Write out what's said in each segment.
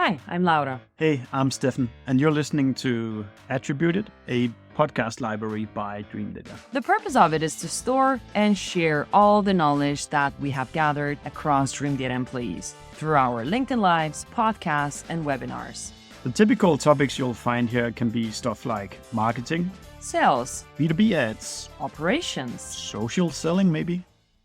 Hi, I'm Laura. Hey, I'm Stephen, and you're listening to Attributed, a podcast library by Dreamdata. The purpose of it is to store and share all the knowledge that we have gathered across Dreamdata employees through our LinkedIn Lives, podcasts, and webinars. The typical topics you'll find here can be stuff like marketing, Sales, B2B ads, operations, social selling maybe.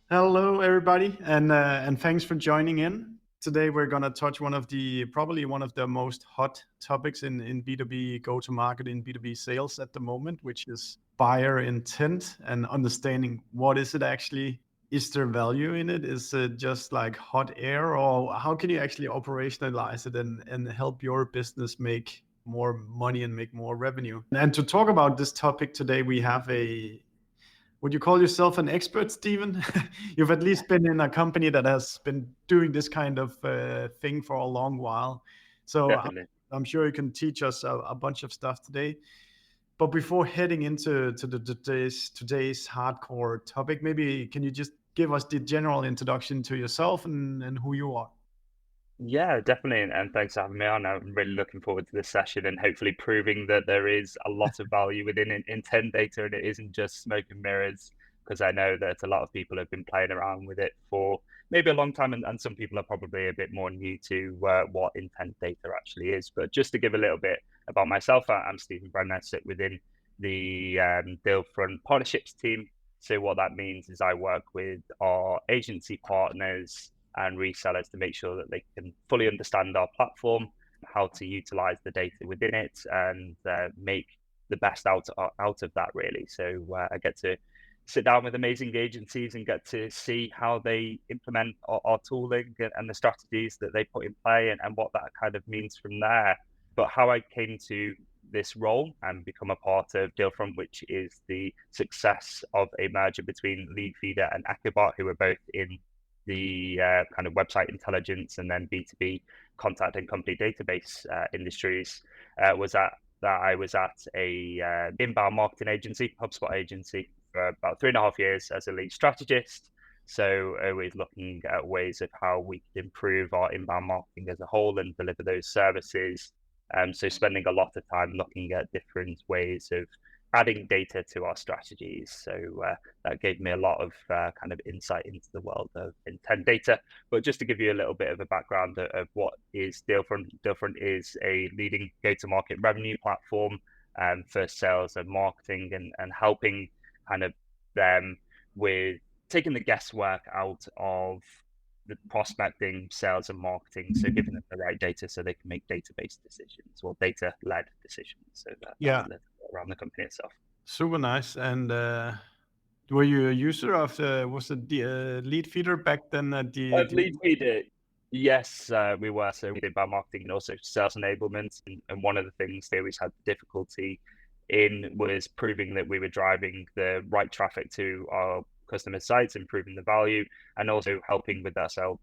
Hello, everybody, and thanks for joining in. Today we're going to touch probably one of the most hot topics in B2B go-to-market, in B2B sales at the moment, which is buyer intent and understanding what is it actually. Is there value in it? Is it just like hot air, or how can you actually operationalize it and help your business make more money and make more revenue? And to talk about this topic today, we have would you call yourself an expert, Stephen? You've at least been in a company that has been doing this kind of thing for a long while. So I'm sure you can teach us a bunch of stuff today. But before heading into today's hardcore topic, maybe can you just give us the general introduction to yourself and who you are? Yeah, definitely. And thanks for having me on. I'm really looking forward to this session and hopefully proving that there is a lot of value within intent data and it isn't just smoke and mirrors, because I know that a lot of people have been playing around with it for maybe a long time. And some people are probably a bit more new to what intent data actually is. But just to give a little bit about myself, I'm Stephen Brennan. I sit within the Dealfront partnerships team. So what that means is I work with our agency partners and resellers to make sure that they can fully understand our platform, how to utilize the data within it, and make the best out of that, really. So I get to sit down with amazing agencies and get to see how they implement our tooling and the strategies that they put in play and what that kind of means from there. But how I came to this role and become a part of Dealfront, which is the success of a merger between Leadfeeder and Acrobat, who are both in the kind of website intelligence and then B2B contact and company database industries, was that I was at a inbound marketing agency, HubSpot agency, for about 3.5 years as a lead strategist. So always looking at ways of how we could improve our inbound marketing as a whole and deliver those services. So spending a lot of time looking at different ways of adding data to our strategies. So that gave me a lot of kind of insight into the world of intent data. But just to give you a little bit of a background of what is Dealfront. Dealfront is a leading go-to-market revenue platform for sales and marketing and helping kind of them with taking the guesswork out of the prospecting, sales and marketing. So giving them the right data so they can make database decisions or data-led decisions. So that's around the company itself. Super nice. And were you a user of was it the Leadfeeder back then? Leadfeeder, yes, we were. So we did inbound marketing and also sales enablement. And one of the things they always had difficulty in was proving that we were driving the right traffic to our customer sites, improving the value, and also helping with that sales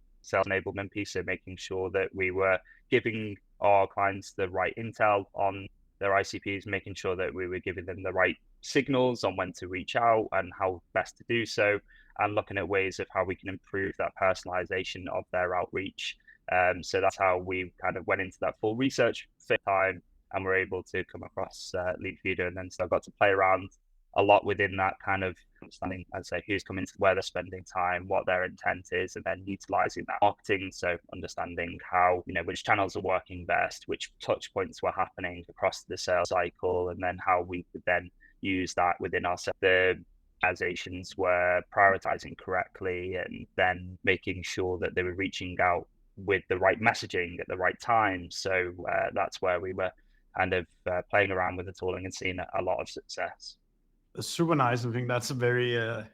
enablement piece. So making sure that we were giving our clients the right intel on their ICPs, making sure that we were giving them the right signals on when to reach out and how best to do so, and looking at ways of how we can improve that personalization of their outreach. So that's how we kind of went into that full research time and were able to come across Leadfeeder, and then so I got to play around a lot within that kind of understanding, I'd say, who's coming to where they're spending time, what their intent is, and then utilizing that marketing. So understanding how, which channels are working best, which touch points were happening across the sales cycle, and then how we could then use that within our the organizations were prioritizing correctly and then making sure that they were reaching out with the right messaging at the right time. So that's where we were kind of playing around with the tooling and seeing a lot of success. Super nice. I think that's a very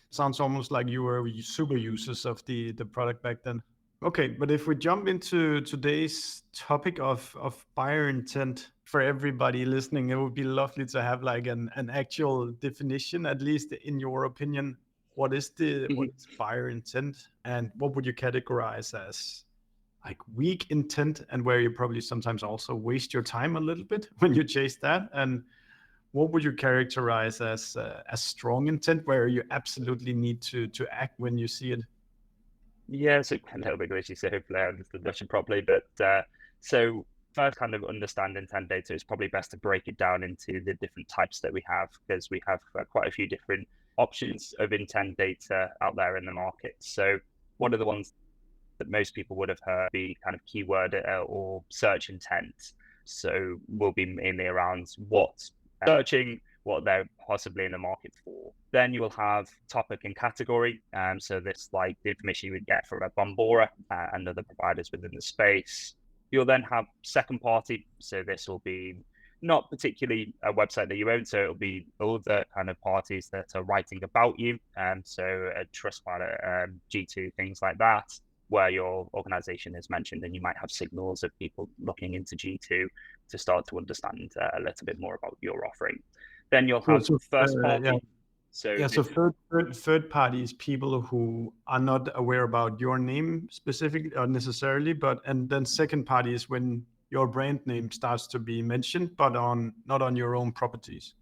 sounds almost like you were super users of the product back then. Okay, but if we jump into today's topic of buyer intent, for everybody listening, it would be lovely to have like an actual definition, at least in your opinion. What is what is buyer intent, and what would you categorize as like weak intent, and where you probably sometimes also waste your time a little bit when you chase that? And what would you characterize as strong intent, where you absolutely need to act when you see it? Yeah, so a little bit glitchy, so hopefully I understood the question properly. But So first, kind of understand intent data, it's probably best to break it down into the different types that we have, because we have quite a few different options of intent data out there in the market. So one of the ones that most people would have heard be kind of keyword or search intent. So we'll be mainly around what searching, what they're possibly in the market for. Then you will have topic and category. So this like the information you would get from a Bombora and other providers within the space. You'll then have second party. So this will be not particularly a website that you own. So it'll be all the kind of parties that are writing about you. So a Trustpilot, G2, things like that, where your organization is mentioned, and you might have signals of people looking into G2 to start to understand a little bit more about your offering. Then you'll have first party. So third party is people who are not aware about your name specifically or necessarily, and then second party is when your brand name starts to be mentioned, but not on your own properties.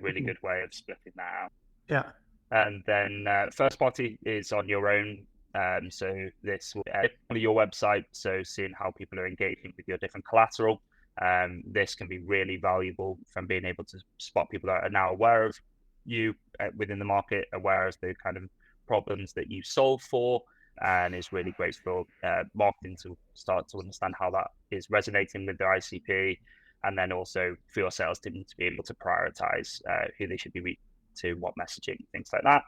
Really good way of splitting that out. Yeah. And then first party is on your own. So this will be your website. So seeing how people are engaging with your different collateral. This can be really valuable from being able to spot people that are now aware of you within the market, aware of the kind of problems that you solve for, and is really great for marketing to start to understand how that is resonating with their ICP, and then also for your sales team to be able to prioritize who they should be reaching to, what messaging, things like that.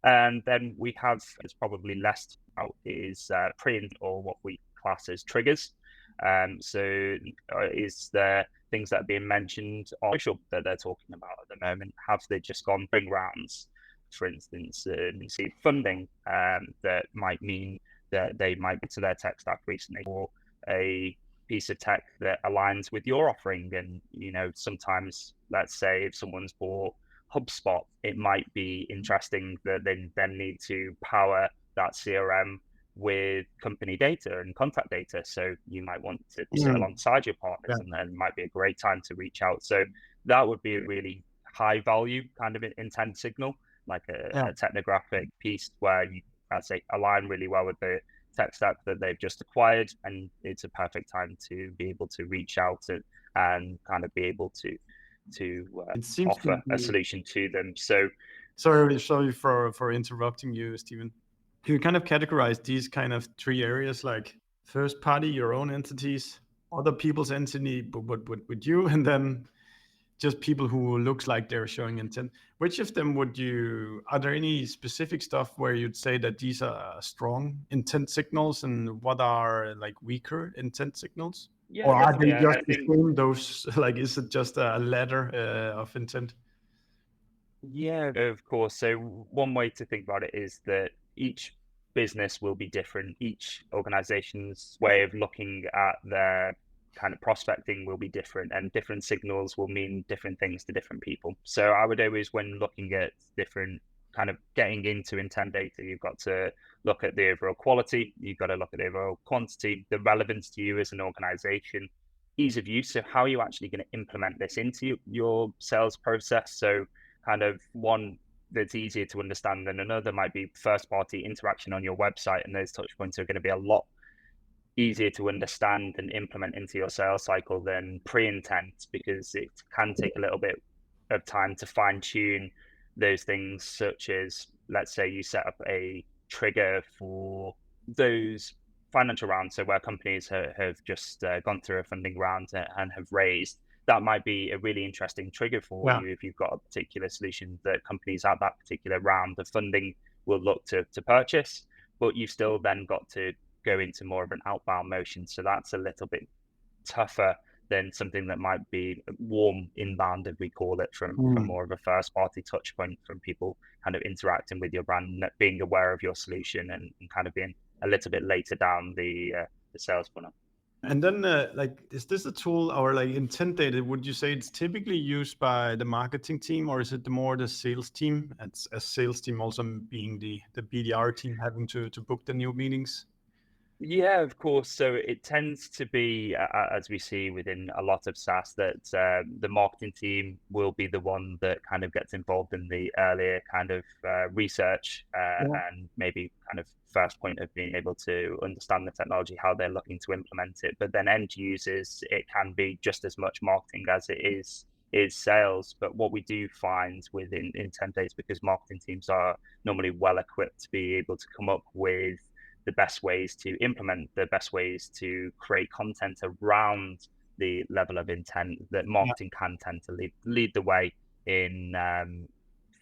And then we have, it's probably less out, is pre or what we class as triggers. So is there things that are being mentioned on social that they're talking about at the moment? Have they just gone big rounds, for instance, and receive funding that might mean that they might get to their tech stack recently, or a piece of tech that aligns with your offering? And, you know, sometimes, let's say if someone's bought HubSpot, it might be interesting that they then need to power that CRM with company data and contact data. So you might want to sit alongside your partners, and then it might be a great time to reach out. So that would be a really high value kind of intent signal, like a technographic piece where you, I'd say, align really well with the tech stack that they've just acquired, and it's a perfect time to be able to reach out and kind of be able to offer a solution to them. So sorry for interrupting you, Stephen. You kind of categorize these kind of three areas, like first party, your own entities, other people's entity, but with you, and then just people who looks like they're showing intent. Which of them are there any specific stuff where you'd say that these are strong intent signals, and what are like weaker intent signals? Yeah, or are they just the same, those, like, is it just a ladder of intent? Yeah, of course. So one way to think about it is that each business will be different. Each organization's way of looking at their kind of prospecting will be different, and different signals will mean different things to different people. So I would always, when looking at different kind of getting into intent data, you've got to look at the overall quality, you've got to look at the overall quantity, the relevance to you as an organization, ease of use. So how are you actually going to implement this into your sales process? So kind of one that's easier to understand than another might be first party interaction on your website, and those touch points are going to be a lot easier to understand and implement into your sales cycle than pre-intent, because it can take a little bit of time to fine tune those things, such as, let's say you set up a trigger for those financial rounds, so where companies have just gone through a funding round and have raised. That might be a really interesting trigger for you if you've got a particular solution that companies at that particular round of funding will look to purchase, but you've still then got to go into more of an outbound motion. So that's a little bit tougher than something that might be warm inbound, if we call it, from more of a first party touch point, from people kind of interacting with your brand, being aware of your solution, and kind of being a little bit later down the sales funnel. And then, like, is this a tool, or like intent data, would you say it's typically used by the marketing team, or is it more the sales team, as sales team also being the BDR team having to book the new meetings? Yeah, of course. So it tends to be, as we see within a lot of SaaS, that the marketing team will be the one that kind of gets involved in the earlier kind of research Yeah. and maybe kind of first point of being able to understand the technology, how they're looking to implement it. But then end users, it can be just as much marketing as it is sales. But what we do find within intent data, because marketing teams are normally well equipped to be able to come up with the best ways to implement, the best ways to create content around the level of intent, that Yeah. marketing can tend to lead the way in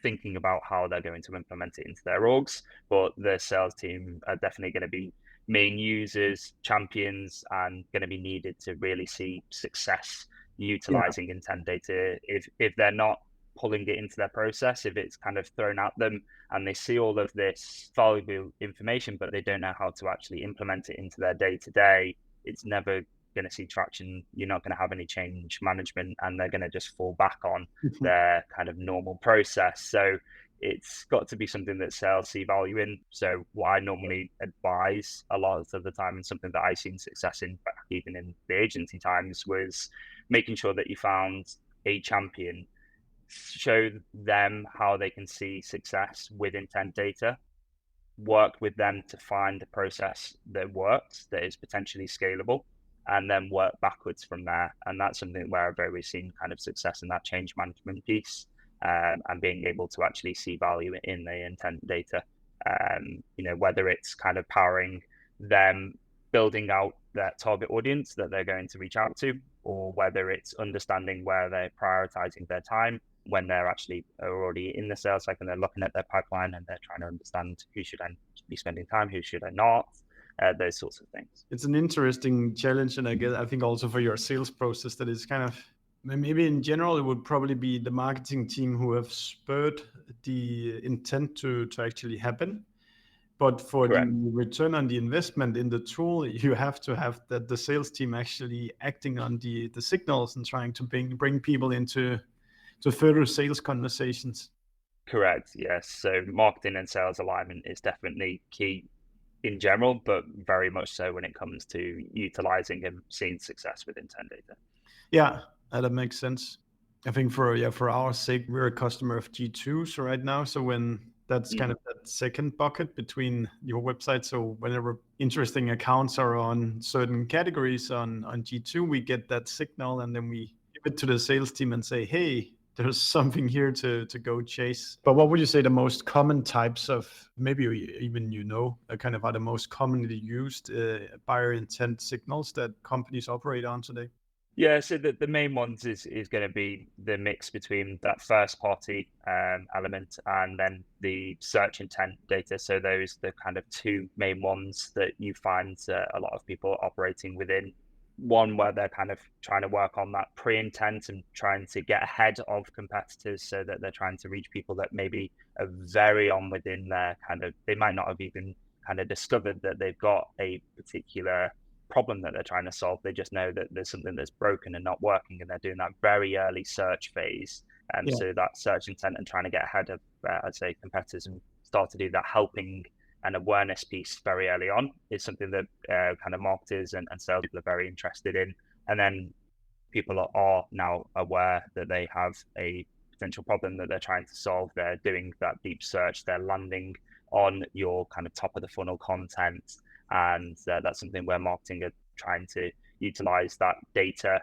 thinking about how they're going to implement it into their orgs. But the sales team are definitely going to be main users, champions, and going to be needed to really see success Yeah. utilizing intent data. If they're not pulling it into their process, if it's kind of thrown at them and they see all of this valuable information, but they don't know how to actually implement it into their day to day, it's never going to see traction. You're not going to have any change management, and they're going to just fall back on their kind of normal process. So it's got to be something that sales see value in. So what I normally advise a lot of the time, and something that I've seen success in back even in the agency times, was making sure that you found a champion, show them how they can see success with intent data, work with them to find a process that works, that is potentially scalable, and then work backwards from there. And that's something where I've always seen kind of success in that change management piece, and being able to actually see value in the intent data. Whether it's kind of powering them building out their target audience that they're going to reach out to, or whether it's understanding where they're prioritizing their time when they're actually already in the sales cycle and they're looking at their pipeline and they're trying to understand who should I be spending time, who should I not, those sorts of things. It's an interesting challenge, and I think also for your sales process that is kind of, maybe in general it would probably be the marketing team who have spurred the intent to actually happen. But for Correct. the return on the investment in the tool, you have to have that the sales team actually acting on the signals and trying to bring people into further sales conversations. Correct. Yes. So marketing and sales alignment is definitely key in general, but very much so when it comes to utilizing and seeing success with intent data. Yeah, that makes sense. I think for our sake, we're a customer of G2 so right now. So when that's kind of that second bucket between your website. So whenever interesting accounts are on certain categories on G2, we get that signal and then we give it to the sales team and say, hey, there's something here to go chase. But what would you say the most common types of, maybe even kind of are the most commonly used buyer intent signals that companies operate on today? Yeah, so the main ones is going to be the mix between that first party element and then the search intent data. So those the kind of two main ones that you find a lot of people operating within. One where they're kind of trying to work on that pre-intent and trying to get ahead of competitors, so that they're trying to reach people that maybe are very on within their kind of, they might not have even kind of discovered that they've got a particular problem that they're trying to solve. They just know that there's something that's broken and not working, and they're doing that very early search phase. Yeah. So that search intent and trying to get ahead of, I'd say, competitors and start to do that helping and awareness piece very early on is something that kind of marketers and sales people are very interested in. And then people are now aware that they have a potential problem that they're trying to solve. They're doing that deep search. They're landing on your kind of top of the funnel content. And that's something where marketing are trying to utilize that data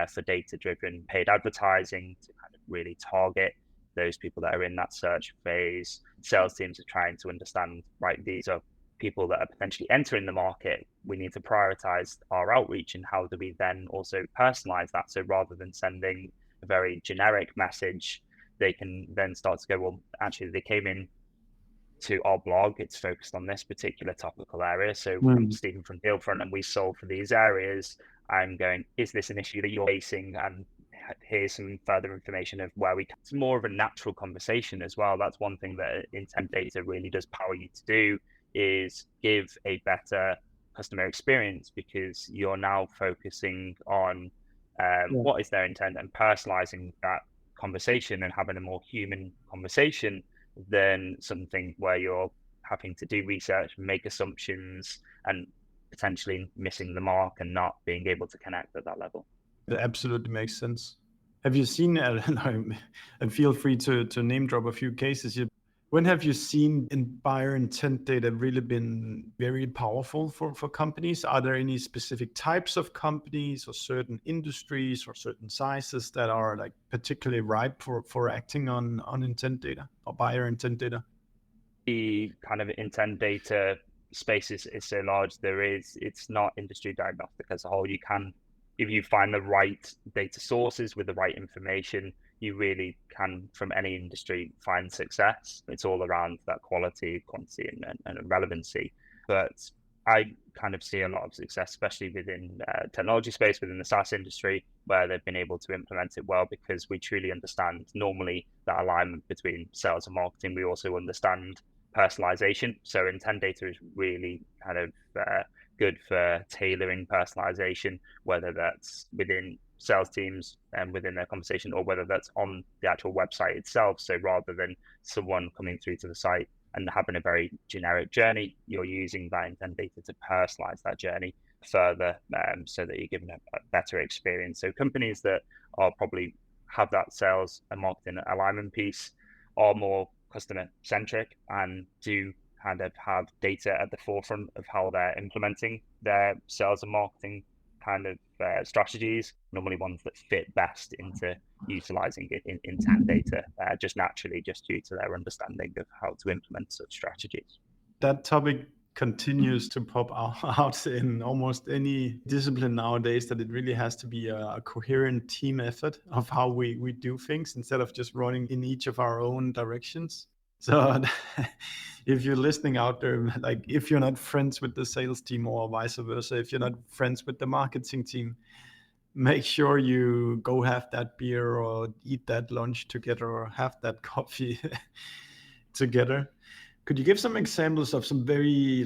for data-driven paid advertising to kind of really target those people that are in that search phase. Sales teams are trying to understand, right, these are people that are potentially entering the market. We need to prioritize our outreach, and how do we then also personalize that? So rather than sending a very generic message, they can then start to go, well, actually, they came in to our blog, it's focused on this particular topical area. So I'm Stephen from Dealfront and we solve for these areas. I'm going, is this an issue that you're facing? And here's some further information of where it's more of a natural conversation as well. That's one thing that intent data really does power you to do, is give a better customer experience, because you're now focusing on what is their intent and personalizing that conversation and having a more human conversation than something where you're having to do research, make assumptions, and potentially missing the mark and not being able to connect at that level. That absolutely makes sense. Have you seen, and feel free to name drop a few cases, when have you seen buyer intent data really been very powerful for companies? Are there any specific types of companies or certain industries or certain sizes that are like particularly ripe for acting on intent data or buyer intent data? The kind of intent data space is so large. It's not industry diagnostic as a whole. You can, if you find the right data sources with the right information, you really can, from any industry, find success. It's all around that quality, quantity, and relevancy. But I kind of see a lot of success, especially within technology space, within the SaaS industry, where they've been able to implement it well because we truly understand normally that alignment between sales and marketing. We also understand personalization. So intent data is really kind of good for tailoring personalization, whether that's within sales teams and within their conversation, or whether that's on the actual website itself. So rather than someone coming through to the site and having a very generic journey, you're using that intent data to personalize that journey further, so that you're giving a better experience. So companies that are probably have that sales and marketing alignment piece are more customer centric and do kind of have data at the forefront of how they're implementing their sales and marketing kind of strategies, normally ones that fit best into utilizing it in intent data, just naturally, just due to their understanding of how to implement such strategies. That topic continues to pop out in almost any discipline nowadays, that it really has to be a coherent team effort of how we do things instead of just running in each of our own directions. So if you're listening out there, like if you're not friends with the sales team or vice versa, if you're not friends with the marketing team, make sure you go have that beer or eat that lunch together or have that coffee together. Could you give some examples of some very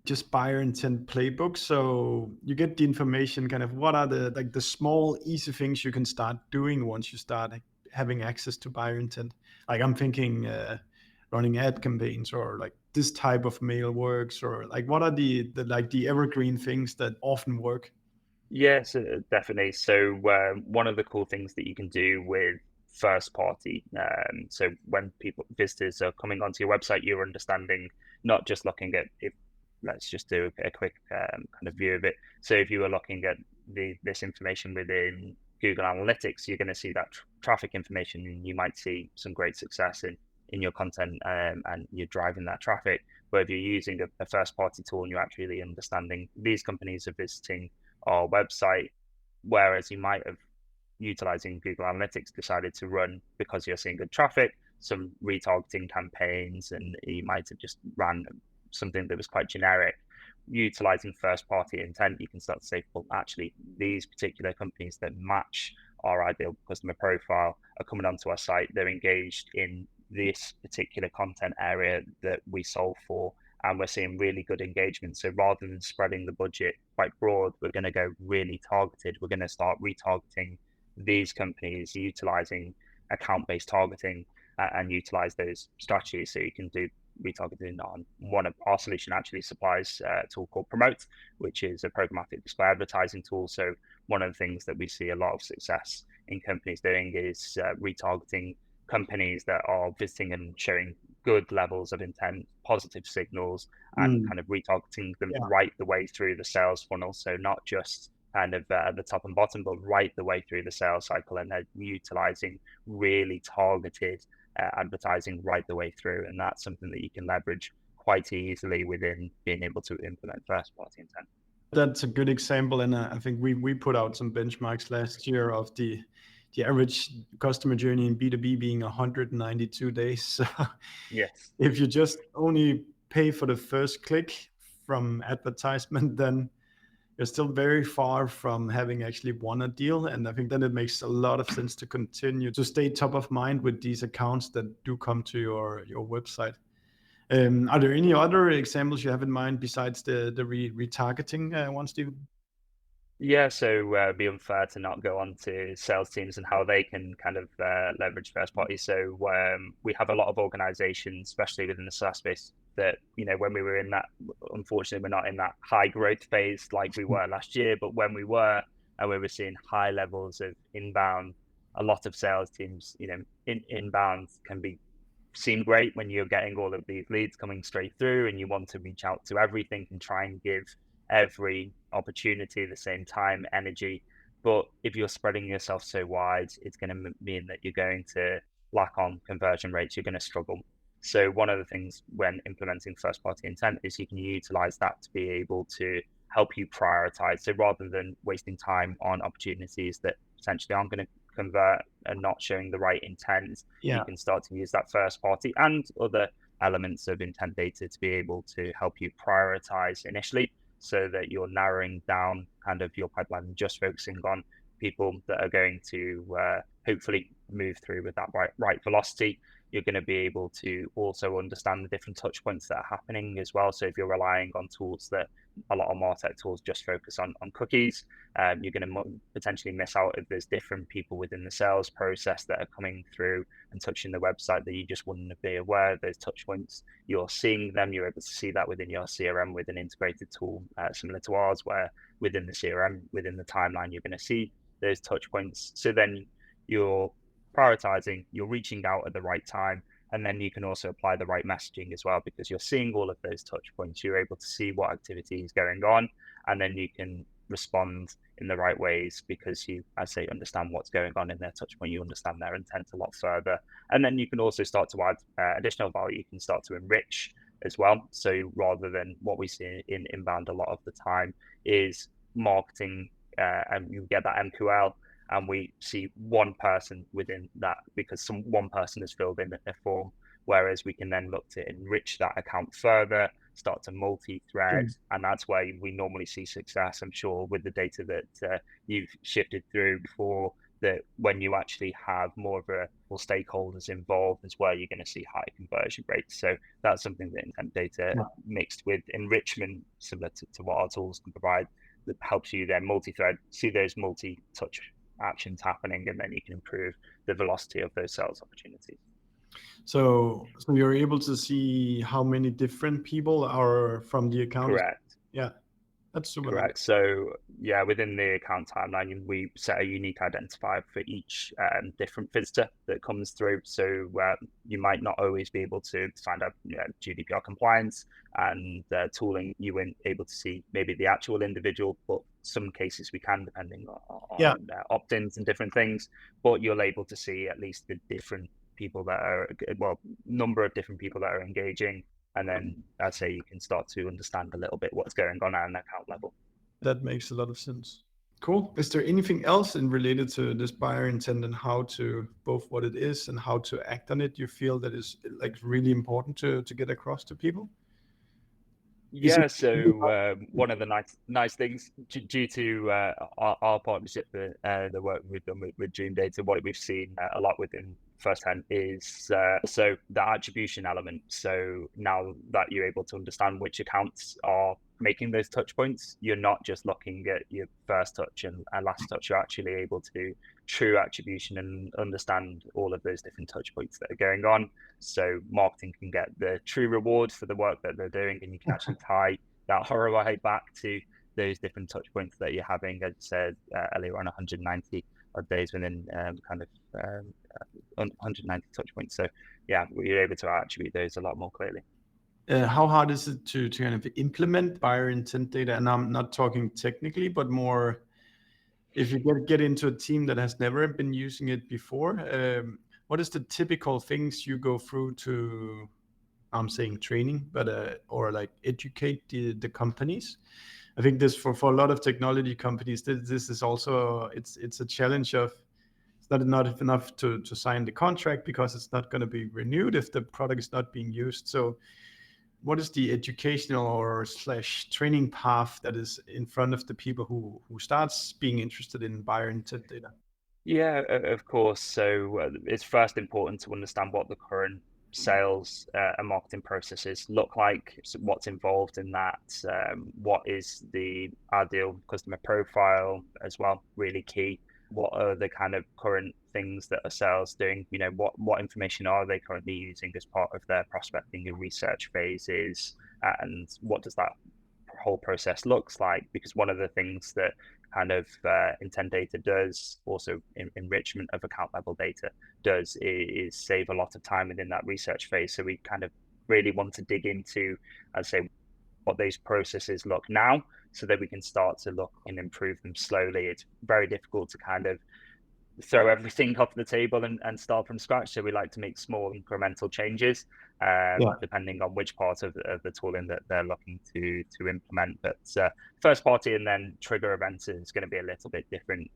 just buyer intent playbooks? So you get the information, kind of what are the small easy things you can start doing once you start having access to buyer intent? Like I'm thinking running ad campaigns, or like this type of mail works, or like what are the evergreen things that often work? Yes, definitely. So one of the cool things that you can do with first party, so when visitors are coming onto your website, you're understanding, not just looking at if, let's just do a quick kind of view of it. So if you were looking at this information within Google Analytics, you're going to see that traffic information, and you might see some great success in your content, and you're driving that traffic. But if you're using a first party tool and you're actually understanding these companies are visiting our website, whereas you might have, utilizing Google Analytics, decided to run, because you're seeing good traffic, some retargeting campaigns, and you might have just ran something that was quite generic. Utilizing first party intent, you can start to say, well, actually, these particular companies that match our ideal customer profile are coming onto our site. They're engaged in this particular content area that we solve for, and we're seeing really good engagement. So rather than spreading the budget quite broad, we're going to go really targeted. We're going to start retargeting these companies, utilizing account-based targeting, and utilize those strategies. So you can do retargeting on one of our solution actually supplies a tool called Promote, which is a programmatic display advertising tool. So one of the things that we see a lot of success in companies doing is retargeting companies that are visiting and showing good levels of intent, positive signals, and kind of retargeting them right the way through the sales funnel. So not just kind of at the top and bottom, but right the way through the sales cycle, and they're utilizing really targeted advertising right the way through. And that's something that you can leverage quite easily within being able to implement first party intent. That's a good example. And I think we put out some benchmarks last year of the average customer journey in B2B being 192 days. So yes, if you just only pay for the first click from advertisement, then you're still very far from having actually won a deal. And I think then it makes a lot of sense to continue to stay top of mind with these accounts that do come to your website. Are there any other examples you have in mind besides the retargeting one, Stephen? Yeah, so it'd be unfair to not go on to sales teams and how they can kind of leverage first party. So we have a lot of organizations, especially within the SaaS space, that, when we were in that, unfortunately, we're not in that high growth phase like we were last year, but when we were, and we were seeing high levels of inbound, a lot of sales teams, inbound can seem great when you're getting all of these leads coming straight through and you want to reach out to everything and try and give every opportunity the same time, energy. But if you're spreading yourself so wide, it's going to mean that you're going to lack on conversion rates. You're going to struggle. So one of the things when implementing first party intent is you can utilize that to be able to help you prioritize. So rather than wasting time on opportunities that potentially aren't going to convert and not showing the right intent, you can start to use that first party and other elements of intent data to be able to help you prioritize initially, so that you're narrowing down kind of your pipeline and just focusing on people that are going to hopefully move through with that right velocity. You're going to be able to also understand the different touch points that are happening as well. So if you're relying on tools that a lot of MarTech tools just focus on cookies, you're going to potentially miss out if there's different people within the sales process that are coming through and touching the website that you just wouldn't be aware of those touch points. You're seeing them, you're able to see that within your CRM with an integrated tool similar to ours, where within the CRM, within the timeline, you're going to see those touch points. So then you're prioritizing, you're reaching out at the right time, and then you can also apply the right messaging as well, because you're seeing all of those touch points. You're able to see what activity is going on, and then you can respond in the right ways because you, as I say, understand what's going on in their touch point. You understand their intent a lot further, and then you can also start to add additional value. You can start to enrich as well. So rather than what we see in inbound a lot of the time is marketing, and you get that MQL, and we see one person within that because one person has filled in a form, whereas we can then look to enrich that account further, start to multi-thread, and that's where we normally see success. I'm sure with the data that you've shifted through before, that when you actually have more of stakeholders involved is where you're going to see high conversion rates. So that's something that intent data mixed with enrichment, similar to what our tools can provide, that helps you then multi-thread, see those multi-touch actions happening, and then you can improve the velocity of those sales opportunities. So you're able to see how many different people are from the account. Correct. Yeah, that's super correct. Nice. So yeah, within the account timeline, we set a unique identifier for each different visitor that comes through. So you might not always be able to find out GDPR compliance and tooling. You weren't able to see maybe the actual individual, but some cases we can, depending on opt-ins and different things. But you're able to see at least the different people that are, number of different people that are engaging. And then I'd say you can start to understand a little bit what's going on at an account level. That makes a lot of sense. Cool. Is there anything else related to this buyer intent and how to, both what it is and how to act on it, you feel that is like really important to get across to people? Yeah, so one of the nice things due to our partnership, the work we've done with Dreamdata, what we've seen a lot within firsthand is so the attribution element. So now that you're able to understand which accounts are making those touch points, you're not just looking at your first touch and last touch. You're actually able to do true attribution and understand all of those different touch points that are going on. So marketing can get the true reward for the work that they're doing, and you can actually tie that ROI back to those different touch points that you're having. As I said earlier on, 190 days within 190 touch points. So yeah, we're able to attribute those a lot more clearly. How hard is it to kind of implement buyer intent data? And I'm not talking technically, but more if you get into a team that has never been using it before, what is the typical things you go through to, I'm saying training, but or like educate the companies? I think this for a lot of technology companies, this is also, it's a challenge of, it's not enough to sign the contract because it's not going to be renewed if the product is not being used. So what is the educational or / training path that is in front of the people who starts being interested in buyer intent data? Yeah, of course. So it's first important to understand what the current sales and marketing processes look like, what's involved in that, what is the ideal customer profile as well, really key. what are the kind of current things that are sales doing? What information are they currently using as part of their prospecting and research phases, and what does that whole process looks like? Because one of the things that kind of intent data does, also enrichment of account level data does, is save a lot of time within that research phase. So we kind of really want to dig into, I'd say, what those processes look now, so that we can start to look and improve them slowly. It's very difficult to kind of throw everything off the table and start from scratch. So we like to make small incremental changes, depending on which part of the tooling that they're looking to implement. But first party and then trigger events is going to be a little bit different.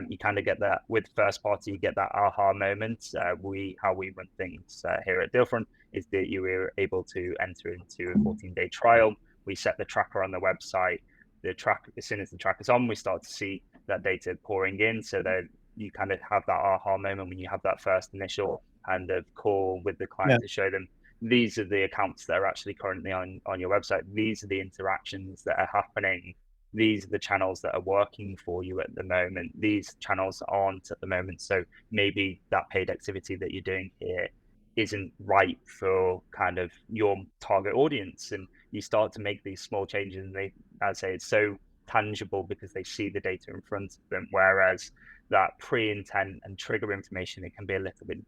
You kind of get that with first party, you get that aha moment. How we run things here at Dealfront is that you were able to enter into a 14-day trial. We set the tracker on the website. As soon as the tracker's on, we start to see that data pouring in, so that you kind of have that aha moment when you have that first initial kind of call with the client to show them these are the accounts that are actually currently on your website. These are the interactions that are happening. These are the channels that are working for you at the moment. These channels aren't at the moment. So maybe that paid activity that you're doing here isn't right for kind of your target audience. And you start to make these small changes, and I'd say it's so tangible because they see the data in front of them. Whereas that pre-intent and trigger information, it can be a little bit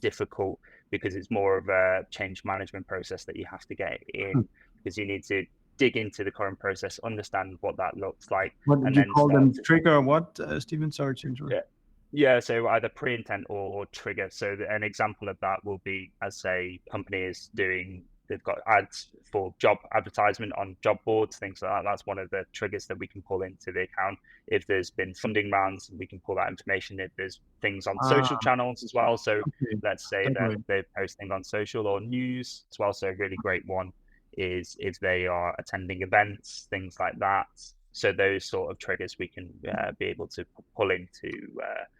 difficult because it's more of a change management process that you have to get in, because you need to dig into the current process, understand what that looks like. What did you call them? Trigger what, Stephen? Sorry to interrupt. Yeah, so either pre-intent or trigger. So an example of that will be, as say, company is doing, they've got ads for job advertisement on job boards, things like that. That's one of the triggers that we can pull into the account. If there's been funding rounds, we can pull that information. If there's things on social channels as well. So let's say that they're posting on social or news as well. So a really great one is if they are attending events, things like that. So those sort of triggers we can be able to pull into.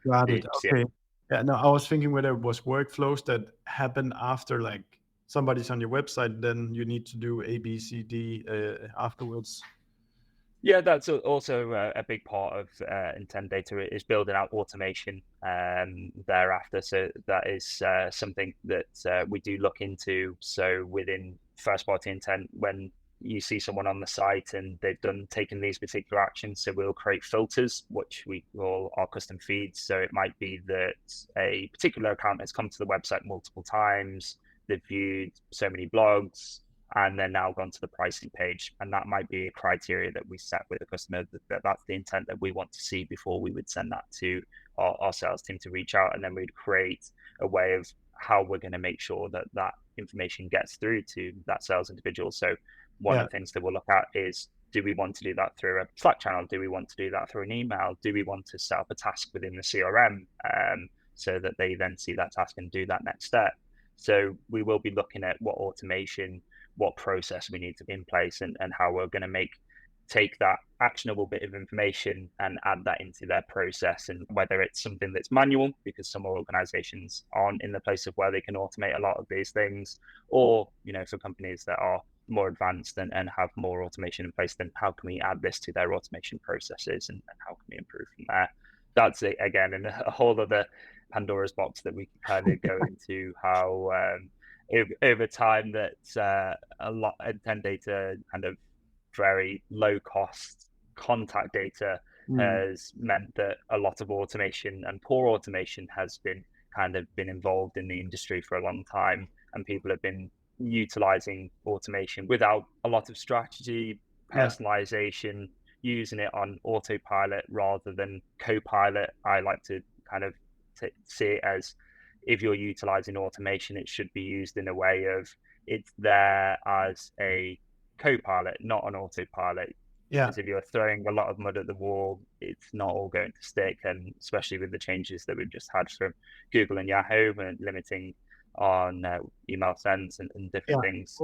Got it. Okay. Yeah. No, I was thinking whether it was workflows that happen after, like, somebody's on your website, then you need to do A, B, C, D afterwards. Yeah, that's also a big part of intent data, is building out automation thereafter. So that is something that we do look into. So within first party intent, when you see someone on the site and they've taken these particular actions, so we'll create filters, which we call our custom feeds. So it might be that a particular account has come to the website multiple times, they've viewed so many blogs, and then now gone to the pricing page. And that might be a criteria that we set with the customer, that's the intent that we want to see before we would send that to our sales team to reach out. And then we'd create a way of how we're going to make sure that that information gets through to that sales individual. So one of the things that we'll look at is, do we want to do that through a Slack channel? Do we want to do that through an email? Do we want to set up a task within the CRM so that they then see that task and do that next step? So we will be looking at what automation, what process we need to be in place, and how we're going to take that actionable bit of information and add that into their process. And whether it's something that's manual, because some organizations aren't in the place of where they can automate a lot of these things, or, for companies that are more advanced and have more automation in place, then how can we add this to their automation processes, and how can we improve from there? That's it, again, in a whole other Pandora's box that we can kind of go into, how over time that a lot of intent data, kind of very low cost contact data, has meant that a lot of automation and poor automation has been involved in the industry for a long time, and people have been utilizing automation without a lot of strategy, personalization, using it on autopilot rather than co-pilot. I like to kind of see it as, if you're utilizing automation, it should be used in a way of, it's there as a co-pilot, not an autopilot. Because if you're throwing a lot of mud at the wall, it's not all going to stick. And especially with the changes that we've just had from Google and Yahoo and limiting on email sends and different things.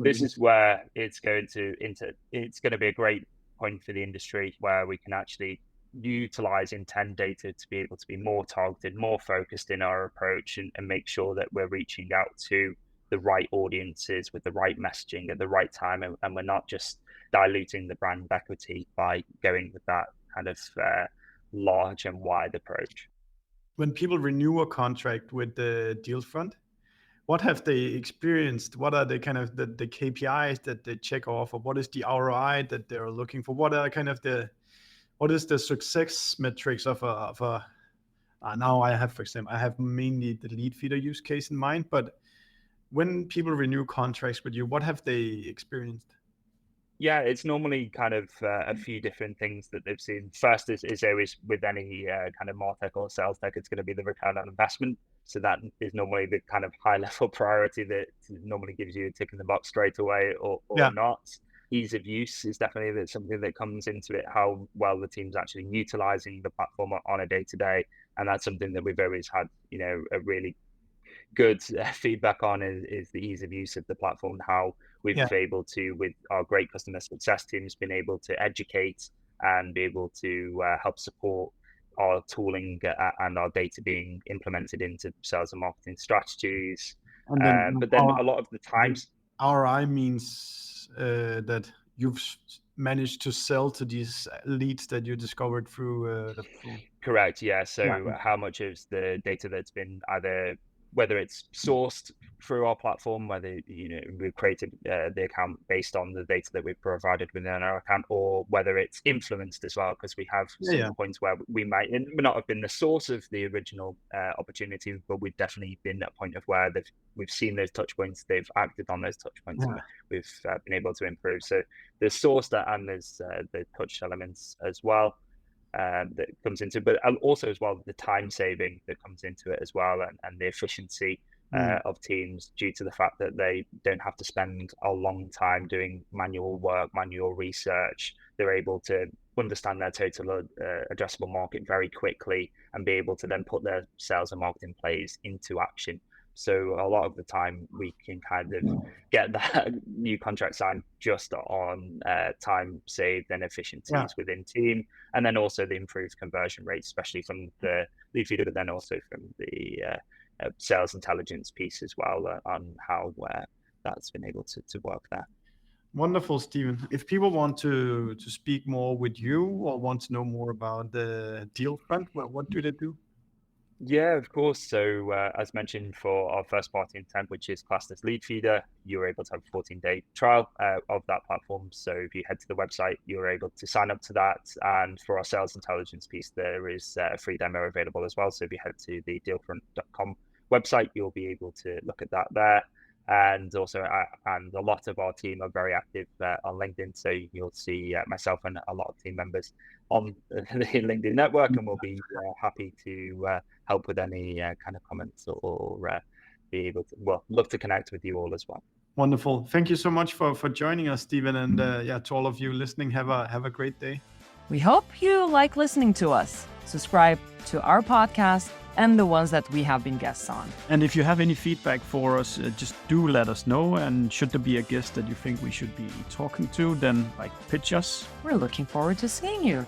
This is where it's going to be a great point for the industry, where we can actually utilize intent data to be able to be more targeted, more focused in our approach, and make sure that we're reaching out to the right audiences with the right messaging at the right time, and we're not just diluting the brand equity by going with that kind of large and wide approach. When people renew a contract with the Dealfront, what have they experienced? What are the kind of the KPIs that they check off, or what is the ROI that they're looking for? What are kind of what is the success metrics of a now I have, for example, I have mainly the lead feeder use case in mind, but when people renew contracts with you, what have they experienced? Yeah, it's normally kind of a few different things that they've seen. First is always with any kind of MarTech or sales tech, it's going to be the return on investment. So that is normally the kind of high level priority that normally gives you a tick in the box straight away or not. Ease of use is definitely something that comes into it, how well the team's actually utilizing the platform on a day-to-day. And that's something that we've always had, a really good feedback on is the ease of use of the platform, how we've been able to, with our great customer success teams, been able to educate and be able to help support our tooling and our data being implemented into sales and marketing strategies. But then a lot of the times, ROI means that you've managed to sell to these leads that you discovered through the platform. Correct. Yeah. So how much of the data that's been whether it's sourced through our platform, whether we've created the account based on the data that we've provided within our account, or whether it's influenced as well, because we have some points where we might not have been the source of the original opportunity, but we've definitely been at a point of where we've seen those touch points, they've acted on those touch points, and we've been able to improve. So there's source and there's the touch elements as well. That comes into, but also as well the time saving that comes into it as well, and the efficiency of teams, due to the fact that they don't have to spend a long time doing manual work, manual research. They're able to understand their total addressable market very quickly and be able to then put their sales and marketing plays into action. So a lot of the time we can kind of get that new contract signed just on time saved and efficiencies within team, and then also the improved conversion rates, especially from the lead feeder, but then also from the sales intelligence piece as well, on how that's been able to work there. Wonderful, Stephen. If people want to speak more with you or want to know more about the Dealfront, what do they do? Yeah, of course. So as mentioned, for our first party intent, which is classed as lead feeder, you're able to have a 14-day trial of that platform. So if you head to the website, you're able to sign up to that. And for our sales intelligence piece, there is a free demo available as well. So if you head to the dealfront.com website, you'll be able to look at that there. And also, and a lot of our team are very active on LinkedIn. So you'll see myself and a lot of team members on the LinkedIn network, and we'll be happy to help with any kind of comments or be able to, love to connect with you all as well. Wonderful. Thank you so much for joining us, Stephen. And to all of you listening, have a great day. We hope you like listening to us. Subscribe to our podcast and the ones that we have been guests on. And if you have any feedback for us, just do let us know. And should there be a guest that you think we should be talking to, then pitch us. We're looking forward to seeing you.